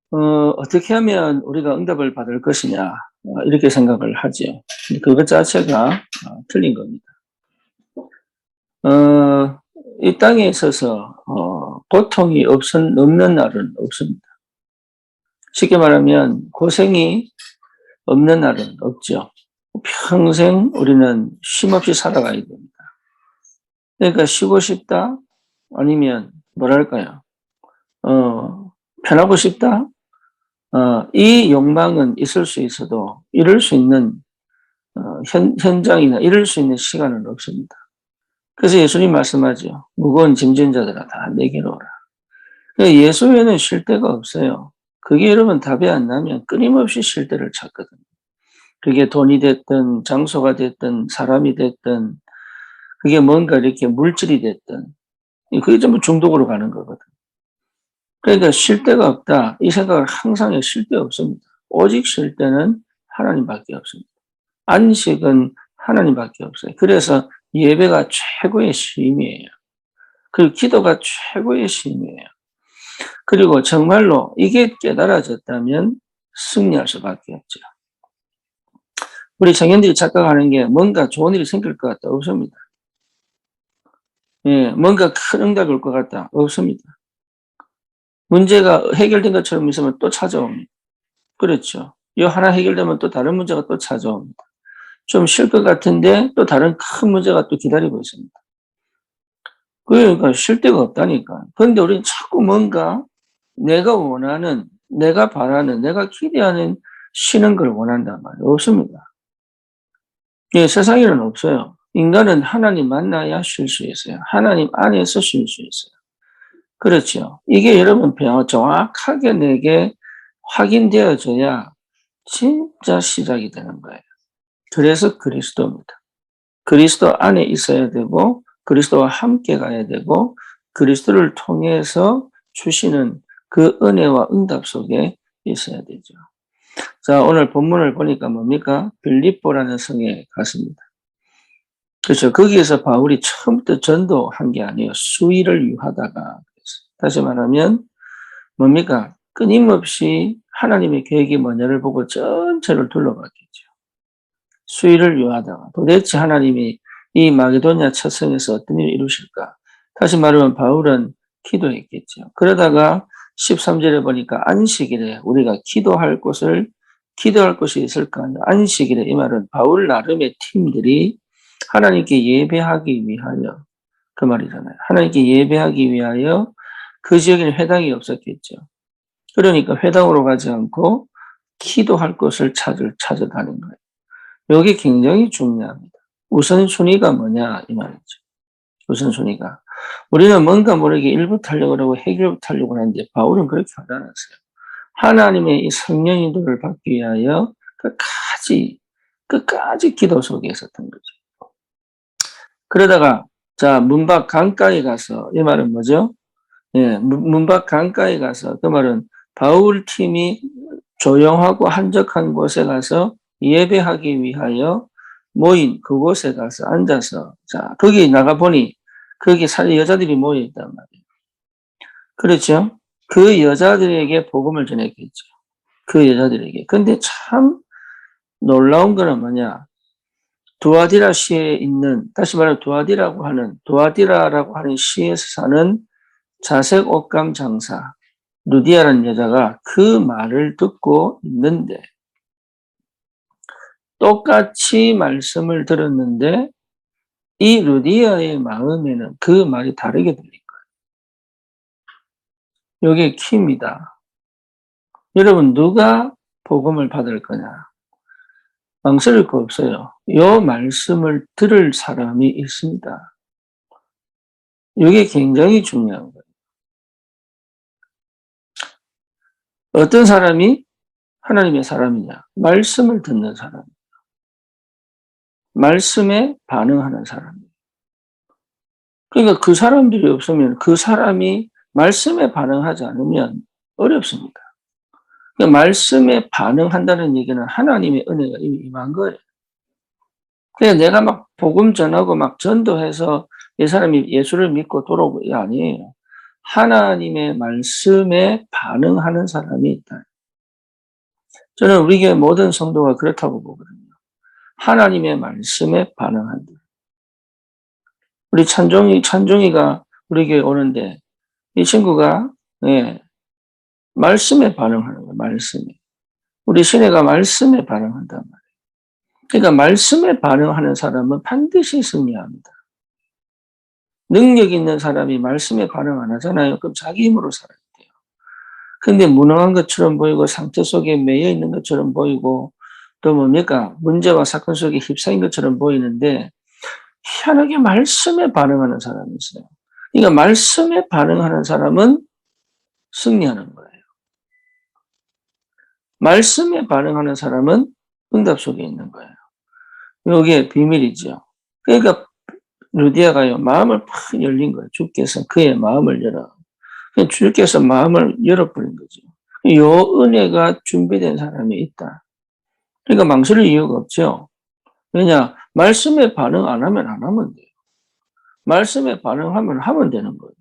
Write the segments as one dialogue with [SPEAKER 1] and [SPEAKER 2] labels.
[SPEAKER 1] 어떻게 하면 우리가 응답을 받을 것이냐, 이렇게 생각을 하지요. 그것 자체가 틀린 겁니다. 이 땅에 있어서 고통이 없는 날은 없습니다. 쉽게 말하면 고생이 없는 날은 없죠. 평생 우리는 쉼없이 살아가야 됩니다. 그러니까 쉬고 싶다? 아니면 뭐랄까요? 편하고 싶다? 이 욕망은 있을 수 있어도 이룰 수 있는 현장이나 이룰 수 있는 시간은 없습니다. 그래서 예수님 말씀하죠. 무거운 짐진 자들아 다 내게로 오라. 그러니까 예수 외에는 쉴 데가 없어요. 그게 여러분 답이 안 나면 끊임없이 쉴 데를 찾거든요. 그게 돈이 됐든 장소가 됐든 사람이 됐든 그게 뭔가 이렇게 물질이 됐든 그게 전부 중독으로 가는 거거든. 그러니까 쉴 데가 없다. 이 생각을 항상 해. 쉴 데 없습니다. 오직 쉴 때는 하나님밖에 없습니다. 안식은 하나님밖에 없어요. 그래서 예배가 최고의 쉼이에요. 그리고 기도가 최고의 쉼이에요. 그리고 정말로 이게 깨달아졌다면 승리할 수밖에 없죠. 우리 청년들이 착각하는 게 뭔가 좋은 일이 생길 것 같다. 없습니다. 예, 뭔가 큰 응답이 올 것 같다. 없습니다. 문제가 해결된 것처럼 있으면 또 찾아옵니다. 그렇죠. 이 하나 해결되면 또 다른 문제가 또 찾아옵니다. 좀 쉴 것 같은데 또 다른 큰 문제가 또 기다리고 있습니다. 그러니까 쉴 데가 없다니까. 그런데 우리는 자꾸 뭔가 내가 원하는, 내가 바라는, 내가 기대하는 쉬는 걸 원한단 말이에요. 없습니다. 예, 세상에는 없어요. 인간은 하나님 만나야 쉴 수 있어요. 하나님 안에서 쉴 수 있어요. 그렇죠. 이게 여러분 정확하게 내게 확인되어져야 진짜 시작이 되는 거예요. 그래서 그리스도입니다. 그리스도 안에 있어야 되고 그리스도와 함께 가야 되고 그리스도를 통해서 주시는 그 은혜와 응답 속에 있어야 되죠. 자, 오늘 본문을 보니까 뭡니까? 빌립보라는 성에 갔습니다. 그렇죠. 거기에서 바울이 처음부터 전도한 게 아니에요. 수의를 유하다가. 다시 말하면 뭡니까? 끊임없이 하나님의 계획이 뭐냐를 보고 전체를 둘러봤겠죠. 수의를 유하다가 도대체 하나님이 이 마게도냐 첫 성에서 어떤 일을 이루실까? 다시 말하면 바울은 기도했겠죠. 그러다가 13절에 보니까 안식일에 우리가 기도할 곳이 있을까? 안식일에 이 말은 바울 나름의 팀들이 하나님께 예배하기 위하여 그 말이잖아요. 하나님께 예배하기 위하여 그 지역에는 회당이 없었겠죠. 그러니까 회당으로 가지 않고 기도할 곳을 찾아다닌 거예요. 여기 굉장히 중요합니다. 우선순위가 뭐냐 이 말이죠. 우선순위가. 우리는 뭔가 모르게 일부터 하려고 하고 해결부터 하려고 하는데 바울은 그렇게 하지 않았어요. 하나님의 이 성령 인도를 받기 위하여 끝까지 기도 속에 있었던 거죠. 그러다가 자 문밖 강가에 가서 이 말은 뭐죠? 예, 문밖 강가에 가서 그 말은 바울 팀이 조용하고 한적한 곳에 가서 예배하기 위하여 모인 그곳에 가서 앉아서 자 거기 나가 보니 거기 여자들이 모여 있단 말이에요. 그렇죠? 그 여자들에게 복음을 전했겠죠. 그 여자들에게. 근데 참 놀라운 거는 뭐냐? 두아디라 시에 있는 다시 말해 두아디라라고 하는 시에서 사는 자색 옷감 장사 루디아라는 여자가 그 말을 듣고 있는데 똑같이 말씀을 들었는데 이 루디아의 마음에는 그 말이 다르게 들린 거예요. 이게 키입니다. 여러분 누가 복음을 받을 거냐? 망설일 거 없어요. 이 말씀을 들을 사람이 있습니다. 이게 굉장히 중요한 거예요. 어떤 사람이 하나님의 사람이냐? 말씀을 듣는 사람. 말씀에 반응하는 사람. 그러니까 그 사람들이 없으면 그 사람이 말씀에 반응하지 않으면 어렵습니다. 그러니까 말씀에 반응한다는 얘기는 하나님의 은혜가 이미 임한 거예요. 그냥 내가 막 복음 전하고 막 전도해서 이 사람이 예수를 믿고 돌아오고 아니에요. 하나님의 말씀에 반응하는 사람이 있다. 저는 우리 교회 모든 성도가 그렇다고 보거든요. 하나님의 말씀에 반응한다. 우리 찬종이가 우리 교회 오는데 이 친구가 말씀에 반응하는 거예요. 말씀에. 우리 신혜가 말씀에 반응한단 말이에요. 그러니까 말씀에 반응하는 사람은 반드시 승리합니다. 능력 있는 사람이 말씀에 반응 안 하잖아요. 그럼 자기 힘으로 살아야 돼요. 근데 무능한 것처럼 보이고 상태 속에 매여 있는 것처럼 보이고 또 뭡니까? 문제와 사건 속에 휩싸인 것처럼 보이는데 희한하게 말씀에 반응하는 사람이 있어요. 그러니까 말씀에 반응하는 사람은 승리하는 거예요. 말씀에 반응하는 사람은 응답 속에 있는 거예요. 이게 비밀이죠. 그러니까 루디아가요, 마음을 팍 열린 거예요. 주께서 그의 마음을 열어. 주께서 마음을 열어버린 거죠. 요 은혜가 준비된 사람이 있다. 그러니까 망설일 이유가 없죠. 왜냐? 말씀에 반응 안 하면 안 하면 돼요. 말씀에 반응하면 하면 되는 거예요.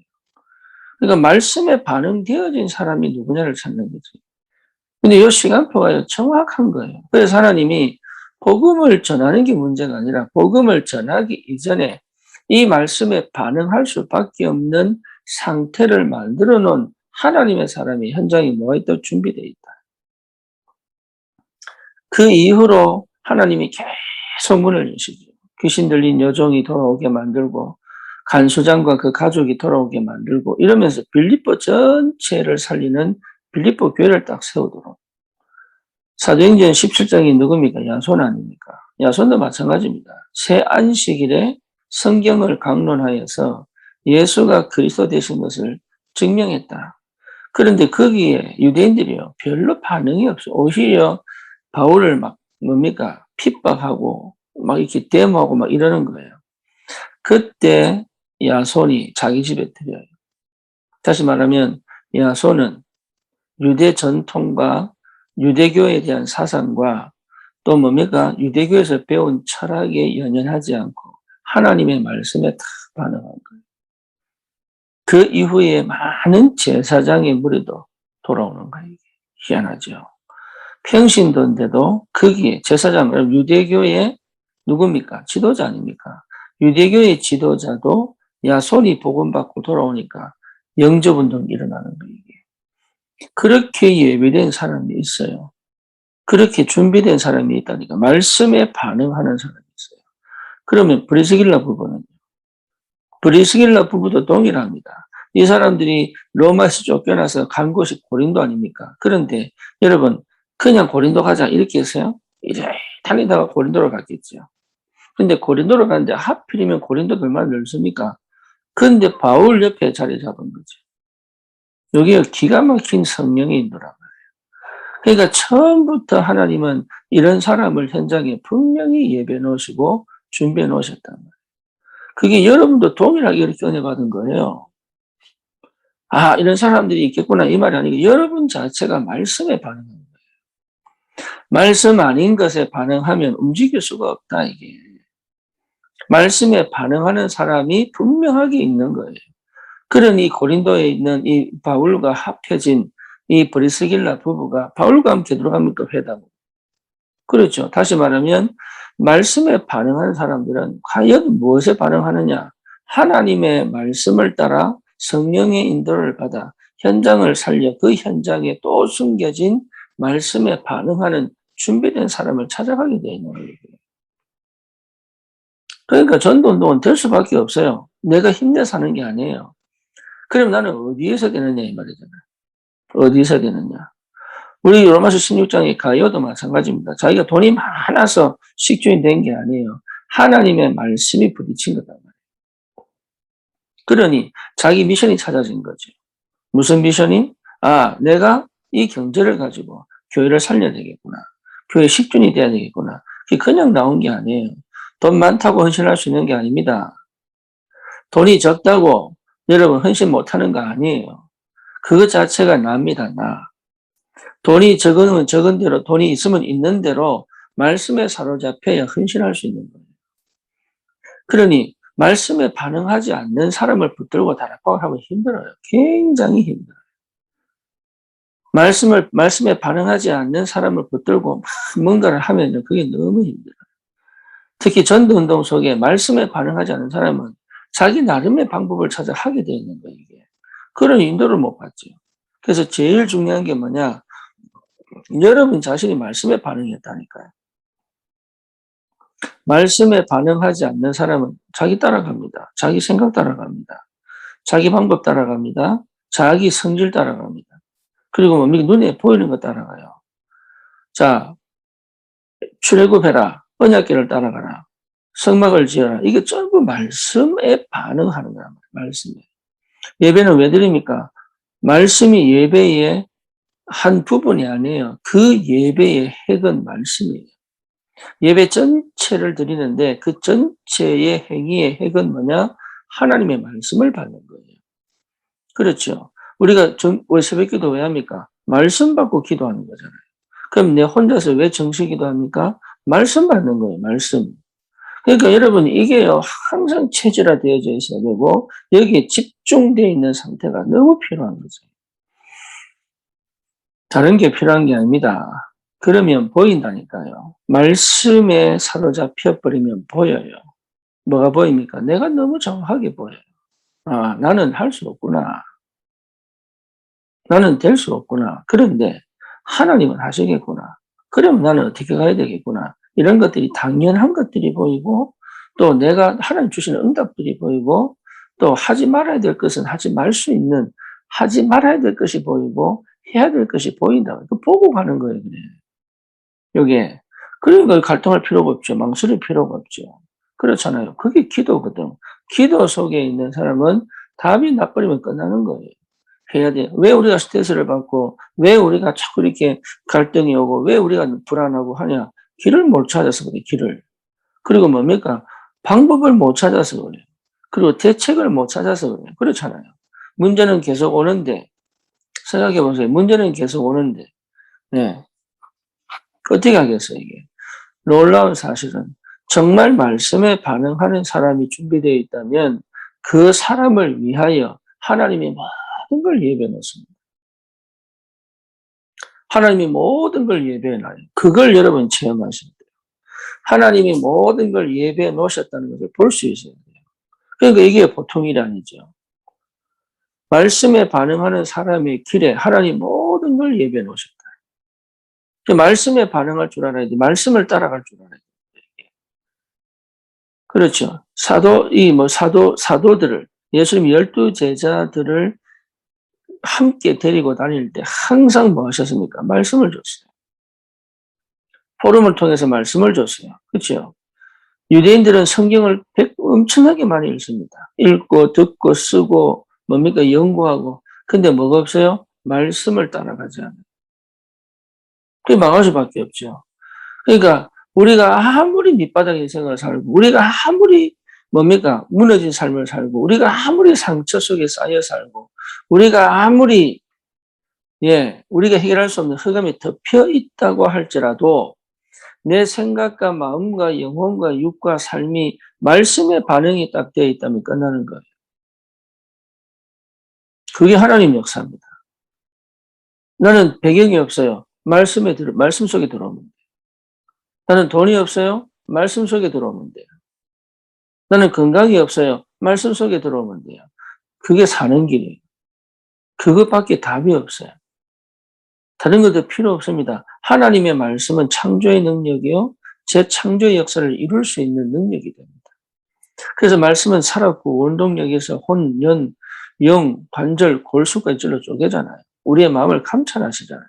[SPEAKER 1] 그러니까 말씀에 반응되어진 사람이 누구냐를 찾는 거죠. 근데 이 시간표가 정확한 거예요. 그래서 하나님이 복음을 전하는 게 문제가 아니라 복음을 전하기 이전에 이 말씀에 반응할 수밖에 없는 상태를 만들어 놓은 하나님의 사람이 현장에 모아있도록 준비되어 있다. 그 이후로 하나님이 계속 문을 여시죠. 귀신 들린 여종이 돌아오게 만들고 간수장과 그 가족이 돌아오게 만들고 이러면서 빌립보 전체를 살리는 빌립보 교회를 딱 세우도록. 사도행전 17장이 누굽니까? 야손 아닙니까? 야손도 마찬가지입니다. 새 안식일에 성경을 강론하여서 예수가 그리스도 되신 것을 증명했다. 그런데 거기에 유대인들이요, 별로 반응이 없어. 오히려 바울을 막 뭡니까? 핍박하고 막 이렇게 데모하고 막 이러는 거예요. 그때 야손이 자기 집에 들여요. 다시 말하면 야손은 유대 전통과 유대교에 대한 사상과 또 뭡니까? 유대교에서 배운 철학에 연연하지 않고 하나님의 말씀에 다 반응한 거예요. 그 이후에 많은 제사장의 무리도 돌아오는 거예요. 희한하죠. 평신도인데도 거기에 제사장은 유대교의 누굽니까? 지도자 아닙니까? 유대교의 지도자도 야손이 복음받고 돌아오니까 영접운동이 일어나는 거예요. 그렇게 예비된 사람이 있어요. 그렇게 준비된 사람이 있다니까. 말씀에 반응하는 사람이 있어요. 그러면 브리스길라 부부도 동일합니다. 이 사람들이 로마에서 쫓겨나서 간 곳이 고린도 아닙니까? 그런데 여러분 그냥 고린도 가자 이렇게 했어요? 이래 다니다가 고린도로 갔겠죠. 근데 고린도로 갔는데 하필이면 고린도가 얼마나 넓습니까? 그런데 바울 옆에 자리 잡은 거죠. 여기가 기가 막힌 성령의 인도란 말이에요. 그러니까 처음부터 하나님은 이런 사람을 현장에 분명히 예배해 놓으시고 준비해 놓으셨단 말이에요. 그게 여러분도 동일하게 이렇게 은혜 받은 거예요. 아, 이런 사람들이 있겠구나 이 말이 아니고 여러분 자체가 말씀에 반응하는 거예요. 말씀 아닌 것에 반응하면 움직일 수가 없다 이게. 말씀에 반응하는 사람이 분명하게 있는 거예요. 그러니 고린도에 있는 이 바울과 합해진 이 브리스길라 부부가 바울과 함께 들어가면 또 회담. 그렇죠. 다시 말하면 말씀에 반응하는 사람들은 과연 무엇에 반응하느냐? 하나님의 말씀을 따라 성령의 인도를 받아 현장을 살려 그 현장에 또 숨겨진 말씀에 반응하는 준비된 사람을 찾아가게 되어 있는 거예요. 그러니까 전도운동은 될 수밖에 없어요. 내가 힘내서 하는 게 아니에요. 그럼 나는 어디에서 되느냐 이 말이잖아요. 어디서 되느냐. 우리 로마서 16장의 가룟도 마찬가지입니다. 자기가 돈이 많아서 식주인 된 게 아니에요. 하나님의 말씀이 부딪힌 거다 말이에요. 그러니 자기 미션이 찾아진 거죠. 무슨 미션이? 아, 내가 이 경제를 가지고 교회를 살려야 되겠구나. 교회 식준이 돼야 되겠구나. 그게 그냥 나온 게 아니에요. 돈 많다고 헌신할 수 있는 게 아닙니다. 돈이 적다고 여러분 헌신 못하는 거 아니에요. 그것 자체가 납니다. 나. 돈이 적으면 적은 대로 돈이 있으면 있는 대로 말씀에 사로잡혀야 헌신할 수 있는 거예요. 그러니 말씀에 반응하지 않는 사람을 붙들고 다락방을 하면 힘들어요. 굉장히 힘들어요. 말씀에 반응하지 않는 사람을 붙들고 뭔가를 하면요, 그게 너무 힘들어요. 특히 전도운동 속에 말씀에 반응하지 않는 사람은 자기 나름의 방법을 찾아 하게 되어 있는 거예요, 이게. 그런 인도를 못 받죠. 그래서 제일 중요한 게 뭐냐, 여러분 자신이 말씀에 반응했다니까요. 말씀에 반응하지 않는 사람은 자기 따라갑니다. 자기 생각 따라갑니다. 자기 방법 따라갑니다. 자기 성질 따라갑니다. 그리고 뭡니까? 눈에 보이는 거 따라가요. 자, 출애굽해라. 언약궤를 따라가라. 성막을 지어라. 이게 전부 말씀에 반응하는 거란 말이에요. 말씀에. 예배는 왜 드립니까? 말씀이 예배의 한 부분이 아니에요. 그 예배의 핵은 말씀이에요. 예배 전체를 드리는데 그 전체의 행위의 핵은 뭐냐? 하나님의 말씀을 받는 거예요. 그렇죠. 우리가 왜 새벽 기도 왜 합니까? 말씀 받고 기도하는 거잖아요. 그럼 내 혼자서 왜 정식 기도합니까? 말씀 받는 거예요. 말씀. 그러니까 여러분 이게요. 항상 체질화되어져 있어야 되고 여기에 집중되어 있는 상태가 너무 필요한 거죠. 다른 게 필요한 게 아닙니다. 그러면 보인다니까요. 말씀에 사로잡혀 버리면 보여요. 뭐가 보입니까? 내가 너무 정확하게 보여요. 아, 나는 할 수 없구나. 나는 될 수 없구나. 그런데 하나님은 하시겠구나. 그럼 나는 어떻게 가야 되겠구나. 이런 것들이 당연한 것들이 보이고 또 내가 하나님 주시는 응답들이 보이고 또 하지 말아야 될 것은 하지 말 수 있는 하지 말아야 될 것이 보이고 해야 될 것이 보인다. 그 보고 가는 거예요. 그래. 요게. 그러니까 갈등할 필요가 없죠. 망설일 필요가 없죠. 그렇잖아요. 그게 기도거든. 기도 속에 있는 사람은 답이 나버리면 끝나는 거예요. 해야 돼. 왜 우리가 스트레스를 받고, 왜 우리가 자꾸 이렇게 갈등이 오고, 왜 우리가 불안하고 하냐. 길을 못 찾아서 그래, 길을. 그리고 뭡니까? 방법을 못 찾아서 그래요. 그리고 대책을 못 찾아서 그래요. 그렇잖아요. 문제는 계속 오는데, 생각해 보세요. 문제는 계속 오는데, 네. 어떻게 하겠어요, 이게? 놀라운 사실은 정말 말씀에 반응하는 사람이 준비되어 있다면 그 사람을 위하여 하나님이 모든 걸 예배해 놓습니다. 하나님이 모든 걸 예배해 놔요. 그걸 여러분 체험하셔야 돼요. 하나님이 모든 걸 예배해 놓으셨다는 것을 볼 수 있어야 돼요. 그러니까 이게 보통 일이 아니죠. 말씀에 반응하는 사람의 길에 하나님 모든 걸 예배해 놓으셨다. 말씀에 반응할 줄 알아야 돼. 말씀을 따라갈 줄 알아야 돼. 그렇죠. 사도들을, 예수님 12 제자들을 함께 데리고 다닐 때 항상 뭐 하셨습니까? 말씀을 줬어요. 포럼을 통해서 말씀을 줬어요. 그렇죠. 유대인들은 성경을 엄청나게 많이 읽습니다. 읽고, 듣고, 쓰고, 뭡니까? 연구하고. 근데 뭐가 없어요? 말씀을 따라가지 않아요. 그게 망할 수밖에 없죠. 그러니까 우리가 아무리 밑바닥 인생을 살고 우리가 아무리 뭡니까 무너진 삶을 살고 우리가 아무리 상처 속에 쌓여 살고 우리가 아무리 우리가 해결할 수 없는 흑암이 덮여 있다고 할지라도 내 생각과 마음과 영혼과 육과 삶이 말씀의 반응이 딱 되어 있다면 끝나는 거예요. 그게 하나님 역사입니다. 나는 배경이 없어요. 말씀 속에 들어오면 돼요. 나는 돈이 없어요. 말씀 속에 들어오면 돼요. 나는 건강이 없어요. 말씀 속에 들어오면 돼요. 그게 사는 길이에요. 그것밖에 답이 없어요. 다른 것도 필요 없습니다. 하나님의 말씀은 창조의 능력이요. 재창조의 역사를 이룰 수 있는 능력이 됩니다. 그래서 말씀은 살았고 원동력에서 혼, 연, 영, 관절, 골수까지 찔러 쪼개잖아요. 우리의 마음을 감찰하시잖아요.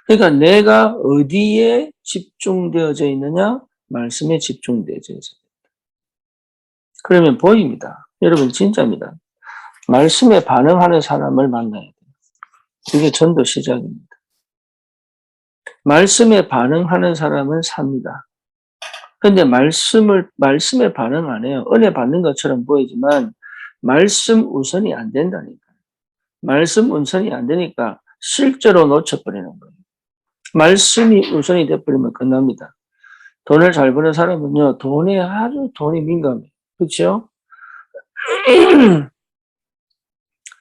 [SPEAKER 1] 그러니까 내가 어디에 집중되어져 있느냐? 말씀에 집중되어져 있어요. 그러면 보입니다. 여러분 진짜입니다. 말씀에 반응하는 사람을 만나야 돼요. 그게 전도 시작입니다. 말씀에 반응하는 사람은 삽니다. 근데 말씀에 반응 안 해요. 은혜 받는 것처럼 보이지만, 말씀 우선이 안 된다니까. 말씀 우선이 안 되니까 실제로 놓쳐버리는 거예요. 말씀이 우선이 돼버리면 끝납니다. 돈을 잘 버는 사람은요, 돈이 민감해요. 그렇죠?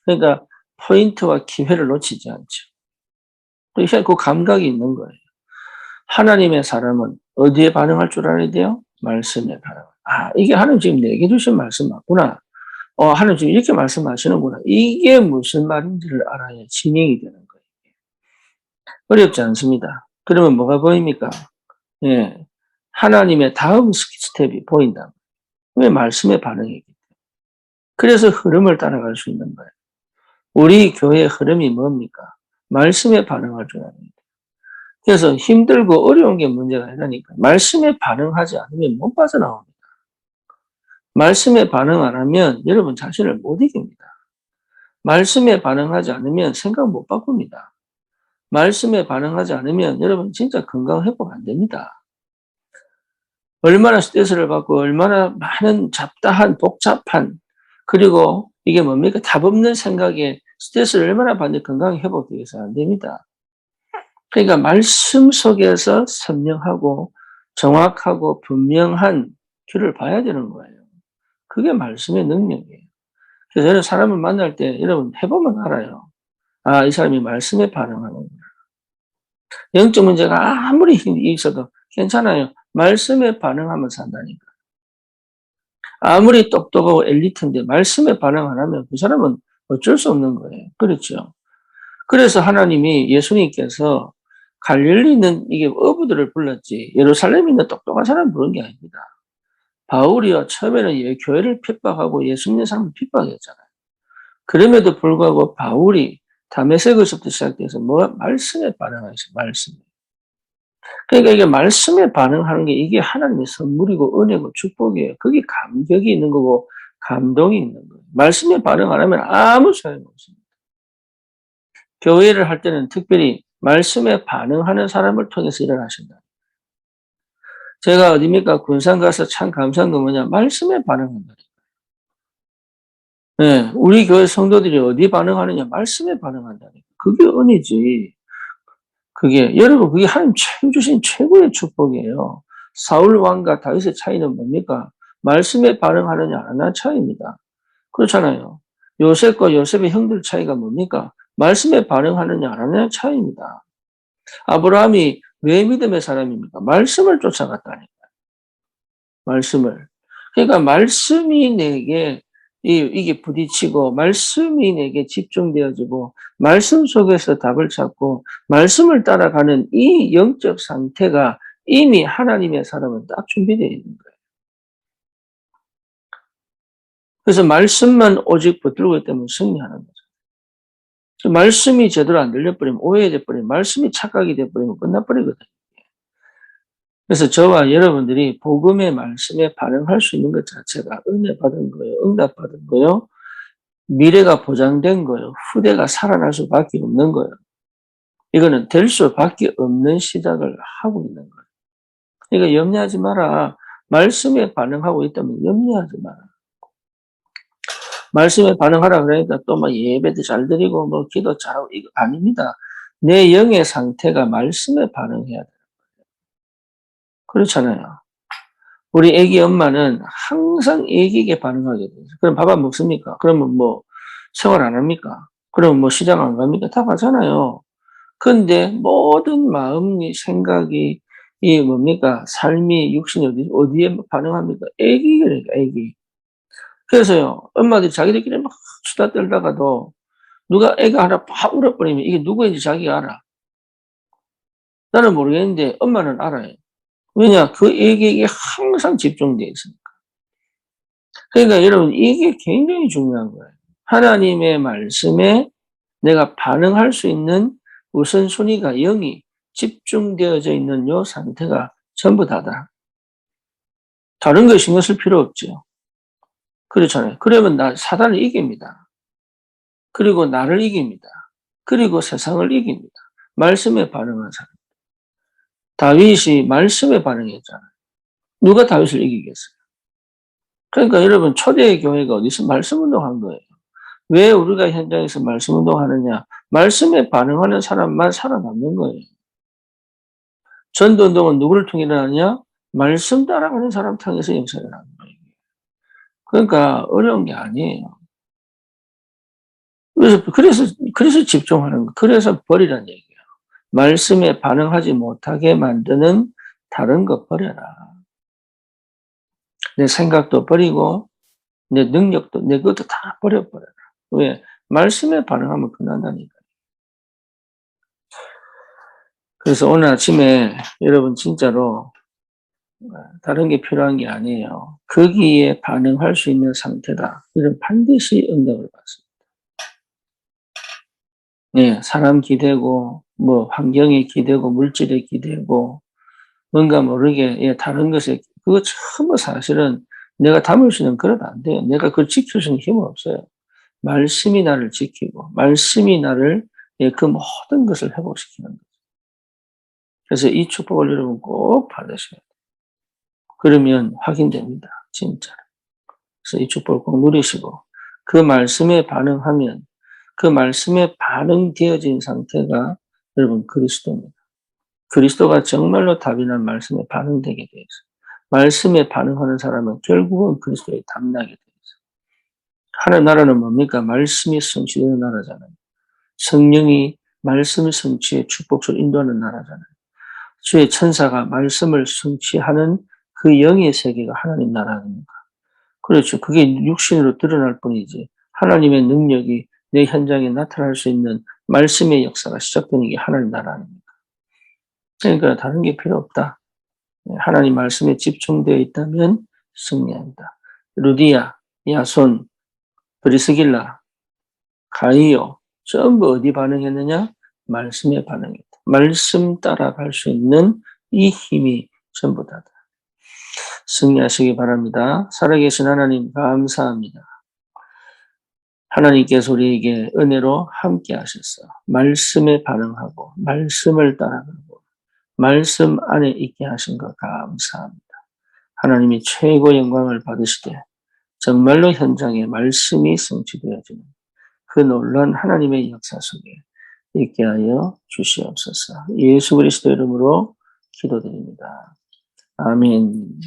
[SPEAKER 1] 그러니까 포인트와 기회를 놓치지 않죠. 그 감각이 있는 거예요. 하나님의 사람은 어디에 반응할 줄 알아야 돼요? 말씀에 반응. 아, 이게 하나님 지금 내게 주신 말씀 맞구나. 하나님 지금 이렇게 말씀하시는구나. 이게 무슨 말인지를 알아야 진행이 되는 거예요. 어렵지 않습니다. 그러면 뭐가 보입니까? 예. 하나님의 다음 스텝이 보인다. 왜 말씀에 반응이기 때문에. 그래서 흐름을 따라갈 수 있는 거예요. 우리 교회의 흐름이 뭡니까? 말씀에 반응할 줄 아는 거예요. 그래서 힘들고 어려운 게 문제가 아니라니까. 말씀에 반응하지 않으면 못 빠져나옵니다. 말씀에 반응 안 하면 여러분 자신을 못 이깁니다. 말씀에 반응하지 않으면 생각 못 바꿉니다. 말씀에 반응하지 않으면 여러분 진짜 건강 회복 안 됩니다. 얼마나 스트레스를 받고 얼마나 많은 잡다한 복잡한 그리고 이게 뭡니까? 답 없는 생각에 스트레스를 얼마나 받는데 건강이 회복되기 위해서 안 됩니다. 그러니까 말씀 속에서 선명하고 정확하고 분명한 길을 봐야 되는 거예요. 그게 말씀의 능력이에요. 그래서 저는 사람을 만날 때 여러분 해보면 알아요. 아, 이 사람이 말씀에 반응하는구나. 영적 문제가 아무리 힘이 있어도 괜찮아요. 말씀에 반응하면 산다니까. 아무리 똑똑하고 엘리트인데 말씀에 반응 안 하면 그 사람은 어쩔 수 없는 거예요. 그렇죠. 그래서 하나님이 예수님께서 갈릴리 있는 이게 어부들을 불렀지 예루살렘에 있는 똑똑한 사람 부른 게 아닙니다. 바울이요 처음에는 교회를 핍박하고 예수 믿는 사람을 핍박했잖아요. 그럼에도 불구하고 바울이 다메섹에서부터 시작돼서 말씀에 반응하셔 말씀. 그러니까 이게 말씀에 반응하는 게 이게 하나님의 선물이고 은혜고 축복이에요. 그게 감격이 있는 거고 감동이 있는 거예요. 말씀에 반응 안 하면 아무 소용이 없습니다. 교회를 할 때는 특별히 말씀에 반응하는 사람을 통해서 일을 하신다. 제가 어디입니까? 군산 가서 참 감사한 건 뭐냐? 말씀에 반응한다. 네, 우리 교회 성도들이 어디 반응하느냐? 말씀에 반응한다. 그게 은혜지. 여러분, 그게 하나님 주신 최고의 축복이에요. 사울 왕과 다윗의 차이는 뭡니까? 말씀에 반응하느냐, 안 하느냐 차이입니다. 그렇잖아요. 요셉과 요셉의 형들 차이가 뭡니까? 말씀에 반응하느냐, 안 하느냐 차이입니다. 아브라함이 왜 믿음의 사람입니까? 말씀을 쫓아갔다니까. 말씀을. 그러니까 말씀이 내게 이게 부딪히고 말씀이 내게 집중되어지고 말씀 속에서 답을 찾고 말씀을 따라가는 이 영적 상태가 이미 하나님의 사람은 딱 준비되어 있는 거예요. 그래서 말씀만 오직 붙들고 있다면 승리하는 거죠. 말씀이 제대로 안 들려버리면 오해돼 버리면 말씀이 착각이 돼버리면 끝나버리거든요. 그래서 저와 여러분들이 복음의 말씀에 반응할 수 있는 것 자체가 은혜 받은 거예요. 응답 받은 거예요. 미래가 보장된 거예요. 후대가 살아날 수밖에 없는 거예요. 이거는 될 수밖에 없는 시작을 하고 있는 거예요. 그러니까 염려하지 마라. 말씀에 반응하고 있다면 염려하지 마라. 말씀에 반응하라 그러니까 또 막 예배도 잘 드리고 뭐 기도 잘하고 이거 아닙니다. 내 영의 상태가 말씀에 반응해야 돼요. 그렇잖아요. 우리 애기 엄마는 항상 애기에게 반응하게 돼요. 그럼 밥 안 먹습니까? 그러면 뭐 생활 안 합니까? 그러면 뭐 시장 안 갑니까? 다 가잖아요. 근데 모든 마음이 생각이 이 뭡니까? 삶이 육신이 어디에 반응합니까? 애기니까 애기. 그래서요. 엄마들이 자기들끼리 막 수다 떨다가도 누가 애가 하나 팍 울어버리면 이게 누구인지 자기가 알아. 나는 모르겠는데 엄마는 알아요. 왜냐? 그 애기에게 항상 집중되어 있으니까. 그러니까 여러분 이게 굉장히 중요한 거예요. 하나님의 말씀에 내가 반응할 수 있는 우선순위가 0이 집중되어져 있는 요 상태가 전부 다다. 다른 거 신경 쓸 필요 없죠. 그렇잖아요. 그러면 사단을 이깁니다. 그리고 나를 이깁니다. 그리고 세상을 이깁니다. 말씀에 반응한 사람. 다윗이 말씀에 반응했잖아요. 누가 다윗을 이기겠어요? 그러니까 여러분 초대의 교회가 어디서 말씀 운동한 거예요. 왜 우리가 현장에서 말씀 운동하느냐? 말씀에 반응하는 사람만 살아남는 거예요. 전도운동은 누구를 통해 일어나냐? 말씀 따라가는 사람 통해서 역사가 나는 거예요. 그러니까 어려운 게 아니에요. 그래서 집중하는 거. 그래서 버리라는 얘기예요. 말씀에 반응하지 못하게 만드는 다른 거 버려라. 내 생각도 버리고 내 능력도 내 것도 다 버려버려라. 왜? 말씀에 반응하면 끝난다니까. 그래서 오늘 아침에 여러분 진짜로 다른 게 필요한 게 아니에요. 거기에 반응할 수 있는 상태다. 이런 반드시 응답을 받습니다. 네, 사람 기대고 뭐 환경에 기대고 물질에 기대고 뭔가 모르게 다른 것에 그거 전부 사실은 내가 담을 수 있는 그릇 안 돼요. 내가 그걸 지킬 수 있는 힘은 없어요. 말씀이 나를 지키고 말씀이 나를 그 모든 것을 회복시키는 거죠. 그래서 이 축복을 여러분 꼭 받으셔야 돼요. 그러면 확인됩니다. 진짜. 그래서 이 축복을 꼭 누리시고 그 말씀에 반응하면 그 말씀에 반응되어진 상태가 여러분 그리스도입니다. 그리스도가 정말로 답이란 말씀에 반응되게 되어 있어요. 말씀에 반응하는 사람은 결국은 그리스도에 담나게 되어 있어요. 하나님 나라는 뭡니까? 말씀이 성취되는 나라잖아요. 성령이 말씀을 성취해 축복으로 인도하는 나라잖아요. 주의 천사가 말씀을 성취하는 그 영의 세계가 하나님 나라 아닙니까? 그렇죠. 그게 육신으로 드러날 뿐이지. 하나님의 능력이 내 현장에 나타날 수 있는 말씀의 역사가 시작되는 게 하나님 나라 아닙니까? 그러니까 다른 게 필요 없다. 하나님 말씀에 집중되어 있다면 승리한다. 루디아, 야손, 브리스길라, 가이오 전부 어디 반응했느냐? 말씀에 반응했다. 말씀 따라갈 수 있는 이 힘이 전부 다다. 승리하시기 바랍니다. 살아계신 하나님 감사합니다. 하나님께서 우리에게 은혜로 함께 하셔서 말씀에 반응하고 말씀을 따라가고 말씀 안에 있게 하신 것 감사합니다. 하나님이 최고 영광을 받으시되 정말로 현장에 말씀이 성취되어지는 그 놀라운 하나님의 역사 속에 있게 하여 주시옵소서. 예수 그리스도 이름으로 기도드립니다. 아멘.